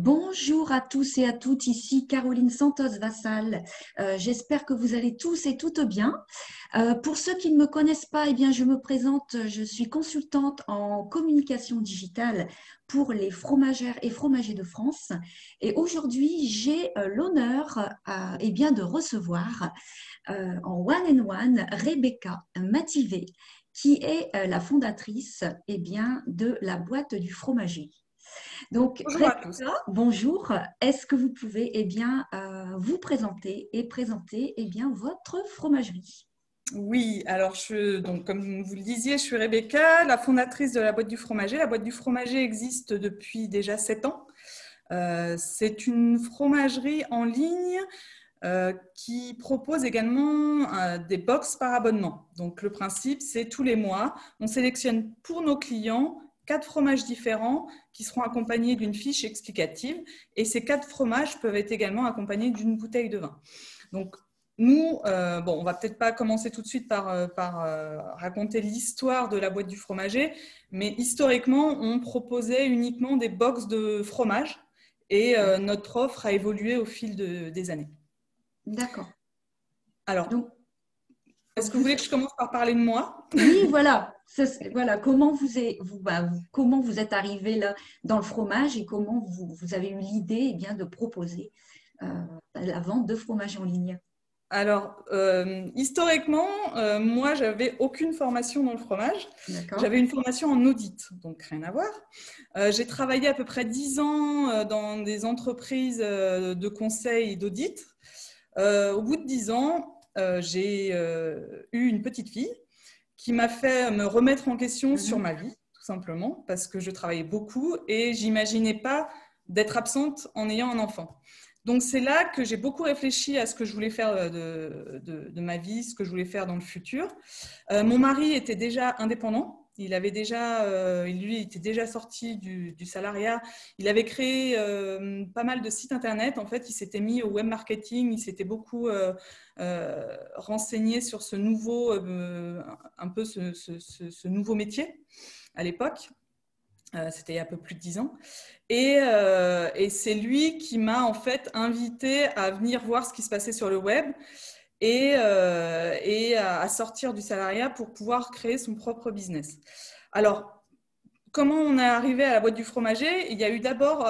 Bonjour à tous et à toutes, ici Caroline Santos-Vassal. J'espère que vous allez tous et toutes bien. Pour ceux qui ne me connaissent pas, eh bien, je me présente, je suis consultante en communication digitale pour les fromagères et fromagers de France. Et aujourd'hui, j'ai l'honneur eh bien, de recevoir en one-on-one Rebecca Mativet, qui est la fondatrice eh bien, de la boîte du fromager. Donc, Bonjour à tous. Rebecca, bonjour. Est-ce que vous pouvez vous présenter et présenter votre fromagerie? Oui, alors donc, comme vous le disiez, je suis Rebecca, la fondatrice de la Boîte du Fromager. La Boîte du Fromager existe depuis déjà 7 ans. C'est une fromagerie en ligne qui propose également des box par abonnement. Donc le principe, c'est tous les mois, on sélectionne pour nos clients 4 fromages différents qui seront accompagnés d'une fiche explicative. Et ces 4 fromages peuvent être également accompagnés d'une bouteille de vin. Donc, nous, on va peut-être pas commencer tout de suite par raconter l'histoire de la boîte du fromager, mais historiquement, on proposait uniquement des box de fromage et notre offre a évolué au fil des années. D'accord. Alors, Donc, est-ce que vous voulez que je commence par parler de moi? oui, voilà. Voilà. Comment vous êtes arrivé là dans le fromage et comment vous avez eu l'idée de proposer euh, la vente de fromage en ligne? Alors, historiquement, moi, j'avais aucune formation dans le fromage. D'accord. J'avais une formation en audit, donc rien à voir. J'ai travaillé à peu près 10 ans dans des entreprises de conseil et d'audit. Au bout de 10 ans, j'ai eu une petite fille qui m'a fait me remettre en question sur Mhm. ma vie, tout simplement, parce que je travaillais beaucoup et j'imaginais pas d'être absente en ayant un enfant. Donc c'est là que j'ai beaucoup réfléchi à ce que je voulais faire de ma vie, ce que je voulais faire dans le futur. Mon mari était déjà indépendant. Lui était déjà sorti du salariat. Il avait créé pas mal de sites internet. En fait, il s'était mis au web marketing. Il s'était beaucoup renseigné sur ce nouveau, ce nouveau métier à l'époque. C'était il y a un peu plus de 10 ans. Et c'est lui qui m'a en fait invité à venir voir ce qui se passait sur le web et à sortir du salariat pour pouvoir créer son propre business. Alors, comment on est arrivé à la boîte du fromager? Il y a eu d'abord,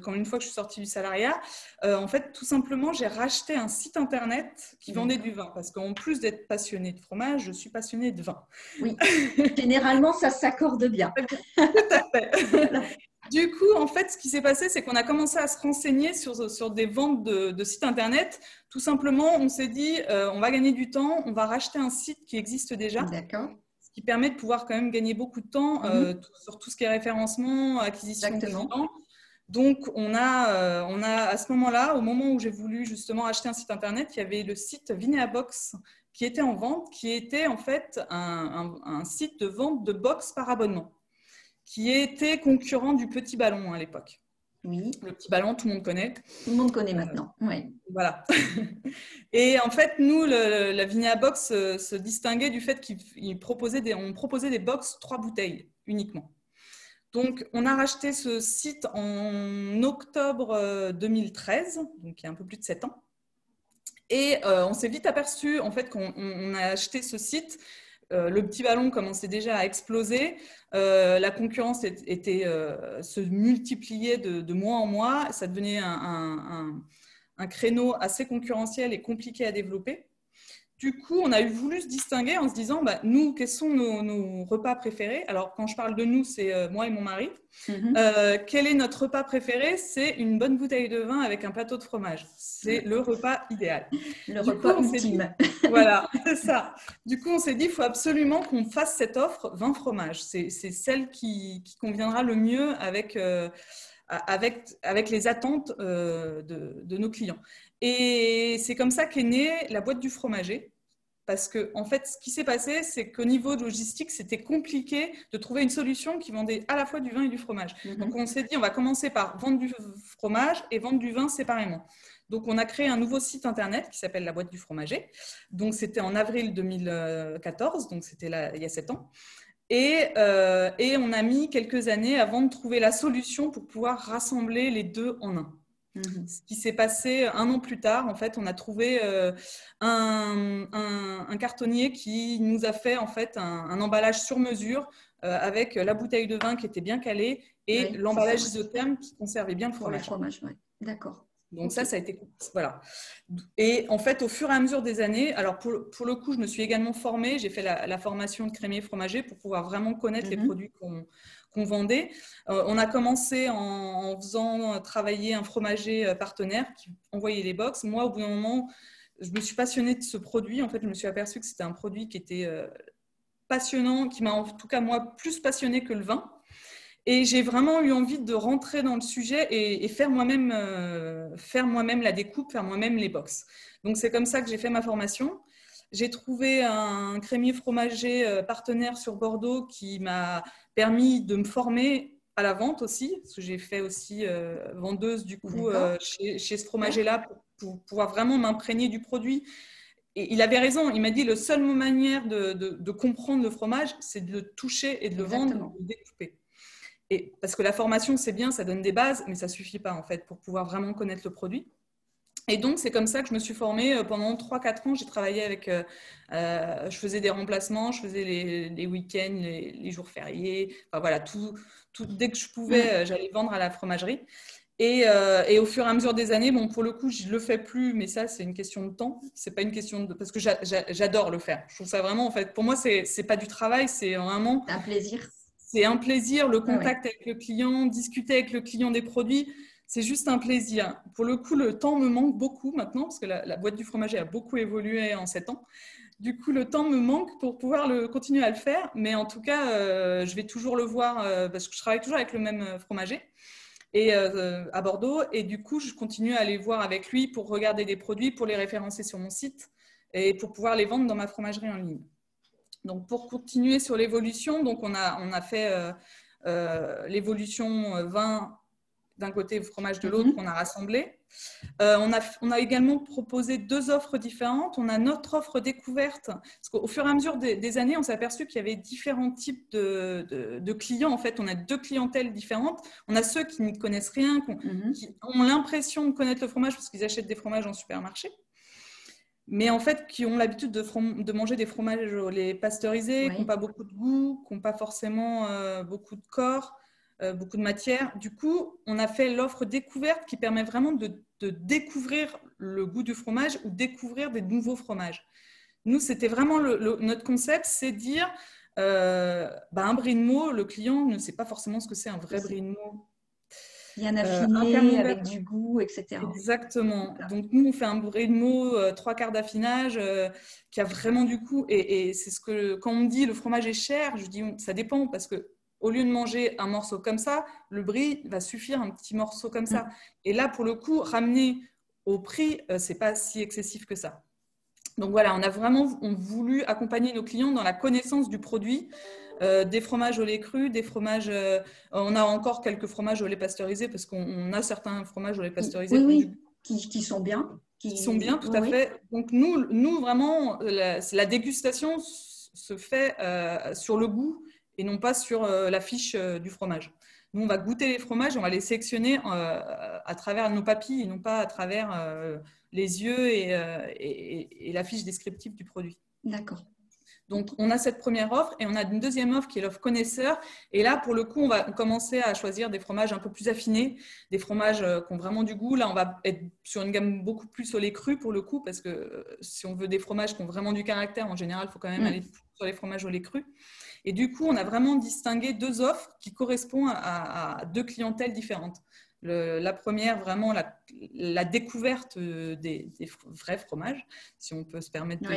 quand une fois que je suis sortie du salariat, en fait, tout simplement, j'ai racheté un site internet qui vendait du vin. Parce qu'en plus d'être passionnée de fromage, je suis passionnée de vin. Oui. Généralement, ça s'accorde bien. Tout à fait. Voilà. Du coup, en fait, ce qui s'est passé, c'est qu'on a commencé à se renseigner sur des ventes de sites internet. Tout simplement, on s'est dit, on va gagner du temps, on va racheter un site qui existe déjà, D'accord. ce qui permet de pouvoir quand même gagner beaucoup de temps Mhm. sur tout ce qui est référencement, acquisition Exactement. client. Donc, on a à ce moment-là, au moment où j'ai voulu justement acheter un site internet, il y avait le site Vineabox qui était en vente, qui était en fait un site de vente de box par abonnement, qui était concurrent du Petit Ballon à l'époque. Oui. Le Petit Ballon, tout le monde connaît. Tout le monde connaît maintenant. Oui. Voilà. Et en fait, nous, la Vinia Box se distinguait du fait on proposait des box 3 bouteilles uniquement. Donc, on a racheté ce site en octobre 2013, donc il y a un peu plus de 7 ans. Et on s'est vite aperçu en fait qu'on a acheté ce site. Le Petit Ballon commençait déjà à exploser. La concurrence se multipliait de mois en mois. Ça devenait un créneau assez concurrentiel et compliqué à développer. Du coup, on a voulu se distinguer en se disant, nous, quels sont nos repas préférés? Alors, quand je parle de nous, c'est moi et mon mari. Mhm. Quel est notre repas préféré? C'est une bonne bouteille de vin avec un plateau de fromage. C'est le repas idéal. Le Du coup, repas on s'est dit, ultime. voilà, c'est ça. Du coup, on s'est dit, il faut absolument qu'on fasse cette offre vin fromage. C'est celle qui conviendra le mieux avec les attentes de nos clients. Et c'est comme ça qu'est née la boîte du fromager. Parce que, en fait, ce qui s'est passé, c'est qu'au niveau de logistique, c'était compliqué de trouver une solution qui vendait à la fois du vin et du fromage. Donc, Mhm. on s'est dit, on va commencer par vendre du fromage et vendre du vin séparément. Donc, on a créé un nouveau site internet qui s'appelle La Boîte du Fromager. Donc, c'était en avril 2014, donc c'était là, il y a 7 ans. Et on a mis quelques années avant de trouver la solution pour pouvoir rassembler les deux en un. Ce qui s'est passé 1 an plus tard, en fait, on a trouvé un cartonnier qui nous a fait en fait un emballage sur mesure avec la bouteille de vin qui était bien calée et l'emballage isotherme qui conservait bien le fromage. Pour les fromages, oui. D'accord. Donc ça a été… Voilà. Et en fait, au fur et à mesure des années, alors pour le coup, je me suis également formée. J'ai fait la formation de crémier fromager pour pouvoir vraiment connaître les produits qu'on vendait. On a commencé en faisant travailler un fromager partenaire qui envoyait les box. Moi, au bout d'un moment, je me suis passionnée de ce produit. En fait, je me suis aperçue que c'était un produit qui était passionnant, qui m'a en tout cas, moi, plus passionnée que le vin. Et j'ai vraiment eu envie de rentrer dans le sujet et faire moi-même la découpe, faire moi-même les box. Donc, c'est comme ça que j'ai fait ma formation. J'ai trouvé un crémier fromager partenaire sur Bordeaux qui m'a permis de me former à la vente aussi, parce que j'ai fait aussi vendeuse du coup chez ce fromager-là pour pouvoir vraiment m'imprégner du produit. Et il avait raison, il m'a dit la seule manière de comprendre le fromage, c'est de le toucher et de le vendre, de le découper. Et parce que la formation, c'est bien, ça donne des bases, mais ça ne suffit pas en fait pour pouvoir vraiment connaître le produit. Et donc, c'est comme ça que je me suis formée. Pendant 3-4 ans, j'ai travaillé avec… je faisais des remplacements, je faisais les week-ends, les jours fériés. Enfin voilà, dès que je pouvais, j'allais vendre à la fromagerie. Et au fur et à mesure des années, bon, pour le coup, je ne le fais plus, mais ça, c'est une question de temps. C'est pas une question de… Parce que j'adore le faire. Je trouve ça vraiment, en fait, pour moi, c'est pas du travail, c'est vraiment… Un plaisir. C'est un plaisir, le contact avec le client, discuter avec le client des produits, c'est juste un plaisir. Pour le coup, le temps me manque beaucoup maintenant, parce que la boîte du fromager a beaucoup évolué en 7 ans. Du coup, le temps me manque pour pouvoir continuer à le faire, mais en tout cas, je vais toujours le voir, parce que je travaille toujours avec le même fromager à Bordeaux, et du coup, je continue à aller voir avec lui pour regarder des produits, pour les référencer sur mon site, et pour pouvoir les vendre dans ma fromagerie en ligne. Donc, pour continuer sur l'évolution, donc on a fait l'évolution vin d'un côté, fromage de l'autre, qu'on a rassemblé. On a également proposé 2 offres différentes. On a notre offre découverte, parce qu'au fur et à mesure des années, on s'est aperçu qu'il y avait différents types de clients. En fait, on a 2 clientèles différentes. On a ceux qui ne connaissent rien, qui ont l'impression de connaître le fromage parce qu'ils achètent des fromages en supermarché, mais en fait, qui ont l'habitude de manger des fromages au lait pasteurisé, qui n'ont pas beaucoup de goût, qui n'ont pas forcément beaucoup de corps, beaucoup de matière. Du coup, on a fait l'offre découverte qui permet vraiment de découvrir le goût du fromage ou découvrir des nouveaux fromages. Nous, c'était vraiment notre concept, c'est dire un brie de meaux, le client ne sait pas forcément ce que c'est un vrai brie de meaux. Bien affiné, avec du goût, etc. Exactement. Donc, nous, on fait un brie de meaux, 3 quarts d'affinage, qui a vraiment du goût. Et c'est ce que, quand on me dit le fromage est cher, je dis ça dépend, parce que au lieu de manger un morceau comme ça, le brie va suffire un petit morceau comme ça. Et là, pour le coup, ramener au prix, c'est pas si excessif que ça. Donc voilà, on a vraiment voulu accompagner nos clients dans la connaissance du produit, des fromages au lait cru, des fromages… on a encore quelques fromages au lait pasteurisé parce qu'on a certains fromages au lait pasteurisé qui sont bien. Qui sont bien, tout à fait. Donc nous vraiment, la dégustation se fait sur le goût et non pas sur la fiche du fromage. Nous, on va goûter les fromages, on va les sélectionner à travers nos papilles et non pas à travers les yeux et la fiche descriptive du produit. D'accord. Donc, on a cette première offre et on a une deuxième offre qui est l'offre connaisseur. Et là, pour le coup, on va commencer à choisir des fromages un peu plus affinés, des fromages qui ont vraiment du goût. Là, on va être sur une gamme beaucoup plus au lait cru pour le coup, parce que si on veut des fromages qui ont vraiment du caractère, en général, il faut quand même aller sur les fromages au lait cru. Et du coup, on a vraiment distingué 2 offres qui correspondent à 2 clientèles différentes. La première, vraiment la découverte des vrais fromages, si on peut se permettre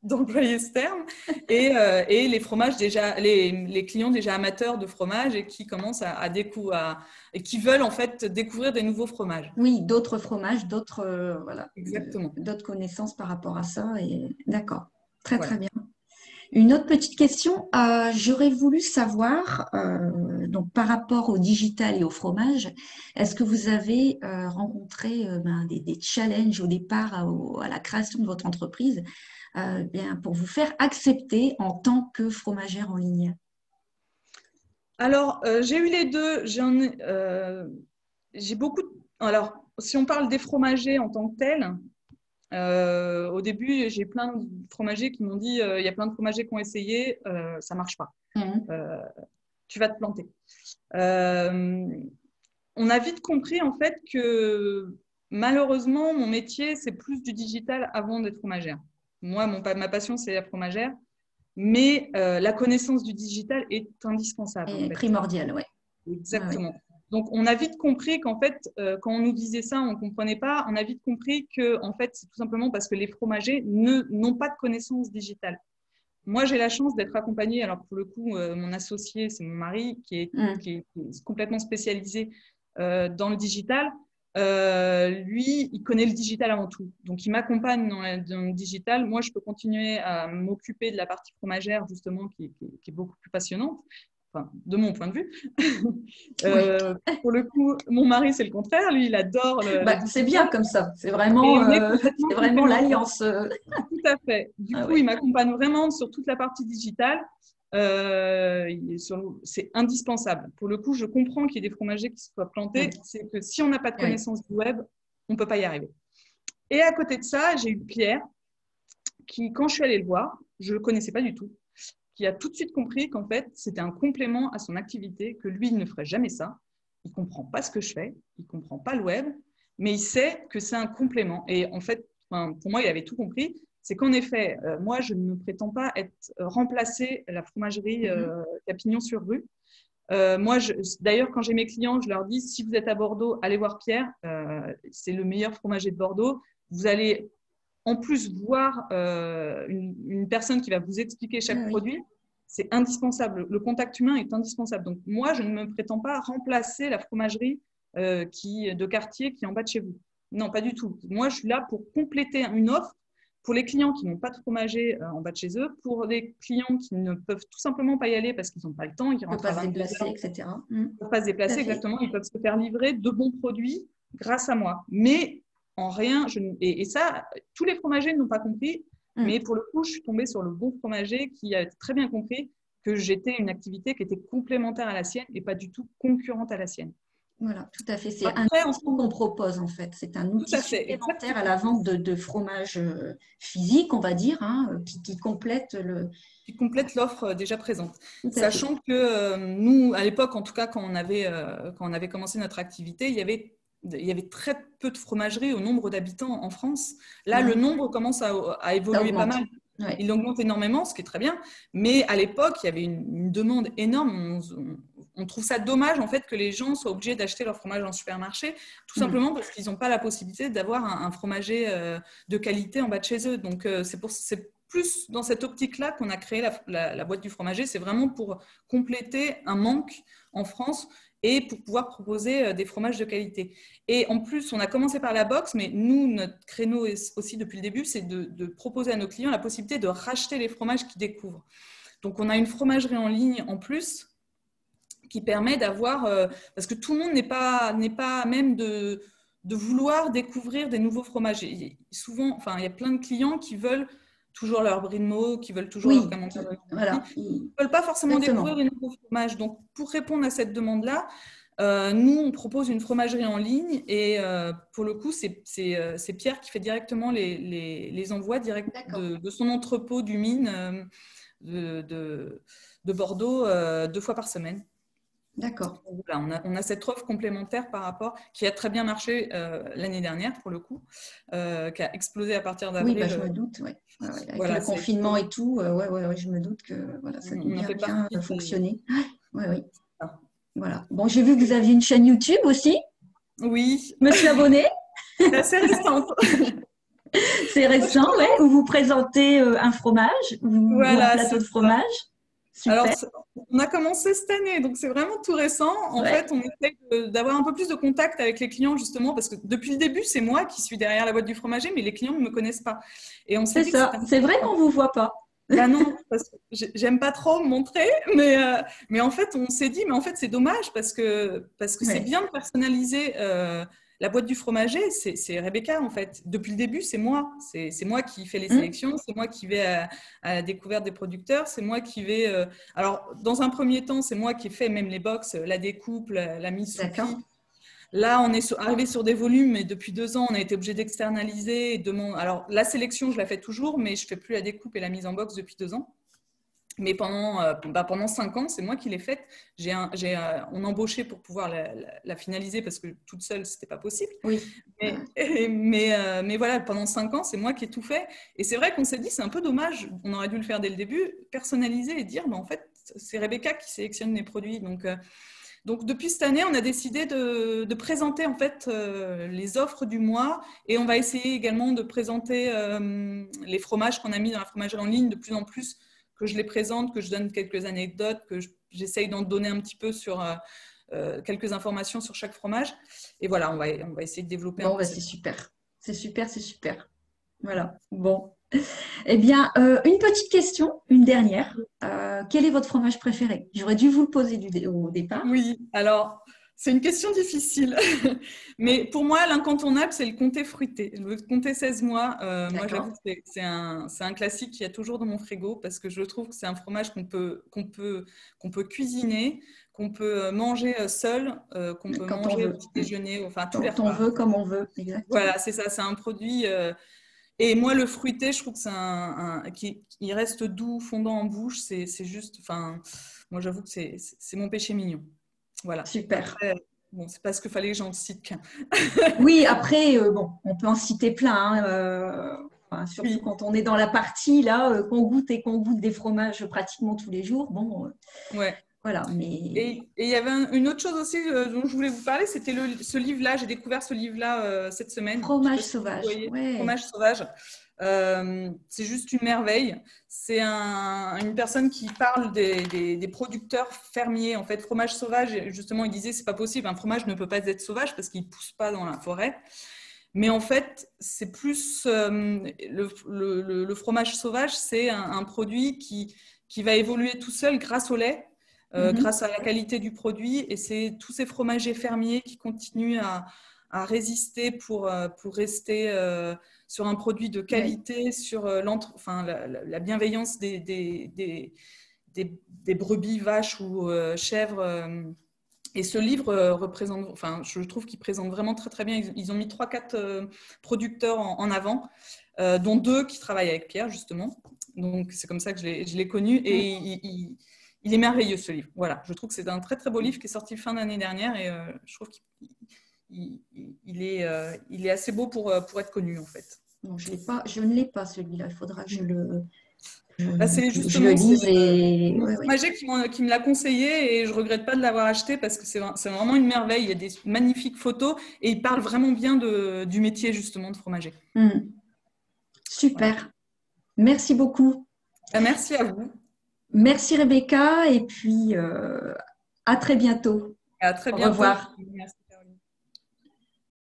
d'employer ce terme, et les fromages déjà, les clients déjà amateurs de fromage et qui commencent à découvrir, et qui veulent en fait découvrir des nouveaux fromages. Oui, d'autres fromages, d'autres Exactement. D'autres connaissances par rapport à ça. Et d'accord, très bien. Une autre petite question, j'aurais voulu savoir, donc par rapport au digital et au fromage, est-ce que vous avez rencontré des challenges au départ à la création de votre entreprise pour vous faire accepter en tant que fromagère en ligne? Alors, j'ai eu les deux. J'ai beaucoup. Alors, si on parle des fromagers en tant que tels, au début, j'ai plein de fromagers qui m'ont dit il y a plein de fromagers qui ont essayé, ça marche pas. Euh, tu vas te planter. On a vite compris en fait que malheureusement, mon métier, c'est plus du digital avant d'être fromagère. Moi, ma passion, c'est la fromagère, mais la connaissance du digital est indispensable. En Et fait. primordial, oui. Exactement. Donc, on a vite compris qu'en fait, quand on nous disait ça, on ne comprenait pas. On a vite compris que en fait, c'est tout simplement parce que les fromagers n'ont pas de connaissance digitale. Moi, j'ai la chance d'être accompagnée. Alors, pour le coup, mon associé, c'est mon mari, qui est complètement spécialisé dans le digital. Lui, il connaît le digital avant tout. Donc, il m'accompagne dans le digital. Moi, je peux continuer à m'occuper de la partie fromagère, justement, qui est beaucoup plus passionnante. Enfin, de mon point de vue. Pour le coup, mon mari, c'est le contraire. Lui, il adore c'est bien comme ça. C'est vraiment l'alliance. Tout à fait. Du coup, il m'accompagne vraiment sur toute la partie digitale. C'est indispensable. Pour le coup, je comprends qu'il y ait des fromagers qui se soient plantés. C'est que si on n'a pas de connaissance du web, on ne peut pas y arriver. Et à côté de ça, j'ai eu Pierre, qui, quand je suis allée le voir, je ne le connaissais pas du tout, qui a tout de suite compris qu'en fait, c'était un complément à son activité, que lui, il ne ferait jamais ça. Il ne comprend pas ce que je fais, il ne comprend pas le web, mais il sait que c'est un complément. Et en fait, pour moi, il avait tout compris. C'est qu'en effet, moi, je ne prétends pas remplacer la fromagerie Capignon-sur-Rue. D'ailleurs, quand j'ai mes clients, je leur dis, si vous êtes à Bordeaux, allez voir Pierre. C'est le meilleur fromager de Bordeaux. Vous allez en plus voir une personne qui va vous expliquer chaque produit. C'est indispensable. Le contact humain est indispensable. Donc, moi, je ne me prétends pas remplacer la fromagerie de quartier qui est en bas de chez vous. Non, pas du tout. Moi, je suis là pour compléter une offre pour les clients qui n'ont pas de fromager en bas de chez eux, pour les clients qui ne peuvent tout simplement pas y aller parce qu'ils n'ont pas le temps, ils rentrent à 22 heures, etc. Ils ne peuvent pas se déplacer, exactement. Ils peuvent se faire livrer de bons produits grâce à moi. Mais en rien, et ça, tous les fromagers n'ont pas compris. Mais pour le coup, je suis tombée sur le bon fromager qui a très bien compris que j'étais une activité qui était complémentaire à la sienne et pas du tout concurrente à la sienne. Voilà, tout à fait. C'est un outil qu'on propose en fait. C'est un outil supplémentaire à la vente de fromage physique, on va dire, qui complète l'offre déjà présente. Sachant que nous, à l'époque, en tout cas, quand on avait commencé notre activité, il y avait très peu de fromageries au nombre d'habitants en France. Là, le nombre commence à évoluer pas mal. Il augmente énormément, ce qui est très bien. Mais à l'époque, il y avait une demande énorme. On trouve ça dommage en fait que les gens soient obligés d'acheter leur fromage en supermarché, tout simplement parce qu'ils n'ont pas la possibilité d'avoir un fromager de qualité en bas de chez eux. Donc, c'est plus dans cette optique-là qu'on a créé la boîte du fromager. C'est vraiment pour compléter un manque en France et pour pouvoir proposer des fromages de qualité. Et en plus, on a commencé par la box, mais nous, notre créneau aussi depuis le début, c'est de proposer à nos clients la possibilité de racheter les fromages qu'ils découvrent. Donc, on a une fromagerie en ligne en plus qui permet d'avoir… parce que tout le monde n'est pas à même de vouloir découvrir des nouveaux fromages. Souvent, il y a plein de clients qui veulent toujours leur brie de mots, qui veulent toujours leur commentaire. Ils ne veulent pas forcément découvrir des nouveaux fromages. Donc, pour répondre à cette demande-là, nous, on propose une fromagerie en ligne et pour le coup, c'est Pierre qui fait directement les envois directs de son entrepôt du mine de Bordeaux 2 fois par semaine. D'accord. Voilà, on a cette offre complémentaire par rapport, qui a très bien marché l'année dernière pour le coup, qui a explosé à partir d'avril. Oui, je me doute, avec le confinement et tout, je me doute que ça a bien fonctionné. Oui. Voilà. Bon, j'ai vu que vous aviez une chaîne YouTube aussi. Oui. Je me suis abonnée. C'est assez récent. C'est récent, où vous présentez un fromage, ou un plateau de fromage. Super. Alors, on a commencé cette année, donc c'est vraiment tout récent. En fait, on essaie d'avoir un peu plus de contact avec les clients, justement, parce que depuis le début, c'est moi qui suis derrière la boîte du fromager, mais les clients ne me connaissent pas. Et on s'est dit ça. C'est vrai qu'on ne vous voit pas. Non, parce que j'aime pas trop me montrer, mais en fait, on s'est dit, mais en fait, c'est dommage parce que c'est bien de personnaliser la boîte du fromager, c'est Rebecca en fait. Depuis le début, c'est moi. C'est moi qui fais les sélections, c'est moi qui vais à la découverte des producteurs, c'est moi qui vais… Alors, dans un premier temps, c'est moi qui ai fait même les box, la découpe, la mise sous pli. Là, on est arrivé sur des volumes, mais depuis 2 ans, on a été obligé d'externaliser. Alors, la sélection, je la fais toujours, mais je ne fais plus la découpe et la mise en box depuis 2 ans. Mais pendant 5 ans, c'est moi qui l'ai faite. On embauchait pour pouvoir la finaliser parce que toute seule, ce n'était pas possible. Oui. Mais voilà, pendant 5 ans, c'est moi qui ai tout fait. Et c'est vrai qu'on s'est dit, c'est un peu dommage, on aurait dû le faire dès le début, personnaliser et dire, en fait, c'est Rebecca qui sélectionne les produits. Donc, depuis cette année, on a décidé de présenter en fait les offres du mois et on va essayer également de présenter les fromages qu'on a mis dans la fromagerie en ligne de plus en plus, que je les présente, que je donne quelques anecdotes, que j'essaye d'en donner un petit peu sur quelques informations sur chaque fromage. Et voilà, on va essayer de développer un peu. C'est super. C'est super. Voilà, bon. Eh bien, une petite question, une dernière. Quel est votre fromage préféré? J'aurais dû vous le poser au départ. Oui, alors, c'est une question difficile. Mais pour moi, l'incontournable, c'est le comté fruité. Le comté 16 mois, moi, j'avoue que c'est un classique qu'il y a toujours dans mon frigo parce que je trouve que c'est un fromage qu'on peut cuisiner, qu'on peut manger seul, qu'on peut manger au petit déjeuner, enfin tous les repas. Quand on veut, comme on veut, exactement. Voilà, c'est ça, c'est un produit… Et moi, le fruité, je trouve que il reste doux, fondant en bouche. C'est juste, enfin, moi, j'avoue que c'est mon péché mignon. Voilà. Super. Après, bon, c'est parce qu'il fallait que j'en cite qu'un. Oui, après, on peut en citer plein. Surtout quand on est dans la partie là, qu'on goûte des fromages pratiquement tous les jours. Bon. Ouais. Voilà, mais… Et il y avait une autre chose aussi dont je voulais vous parler, c'était ce livre-là. J'ai découvert ce livre-là cette semaine. Fromage sauvage. Ouais. Fromage sauvage. C'est juste une merveille. C'est une personne qui parle des producteurs fermiers. En fait, fromage sauvage, justement, il disait c'est pas possible. Un fromage ne peut pas être sauvage parce qu'il ne pousse pas dans la forêt. Mais en fait, c'est plus le fromage sauvage, c'est un produit qui va évoluer tout seul grâce au lait. Grâce à la qualité du produit, et c'est tous ces fromagers fermiers qui continuent à résister pour rester sur un produit de qualité, sur la bienveillance des brebis, vaches ou chèvres. Et ce livre représente, enfin, je trouve qu'il présente vraiment très très bien. Ils ont mis 3-4 producteurs en avant, dont 2 qui travaillent avec Pierre justement. Donc c'est comme ça que je l'ai connu et il est merveilleux ce livre. Voilà, je trouve que c'est un très très beau livre qui est sorti fin d'année dernière et je trouve qu'il est assez beau pour être connu en fait. Non, je ne l'ai pas celui-là. Il faudra que je le lise. Et… Mon fromager qui me l'a conseillé et je ne regrette pas de l'avoir acheté parce que c'est vraiment une merveille. Il y a des magnifiques photos et il parle vraiment bien du métier justement de fromager. Super. Voilà. Merci beaucoup. Merci à vous. Merci Rebecca et puis à très bientôt. À très bientôt. Au revoir. Merci.